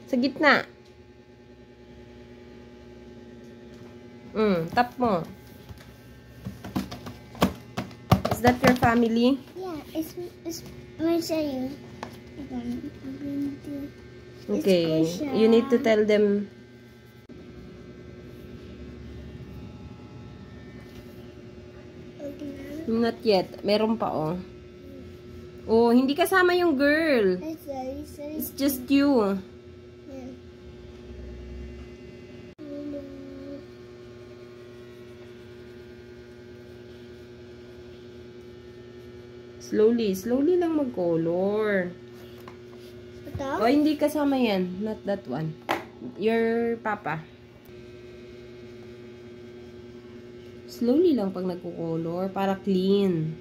Sa gitna. Tap mo. Is that your family? Yeah, it's I'm gonna show you. I'm going to. Okay, you need to tell them. Okay. Not yet. Meron pa, oh. Oh, hindi kasama yung girl. It's just you. Yeah. Slowly lang mag-color. Ito? Oh, hindi kasama yan. Not that one. Your papa. Slowly lang pag nagko-color para clean.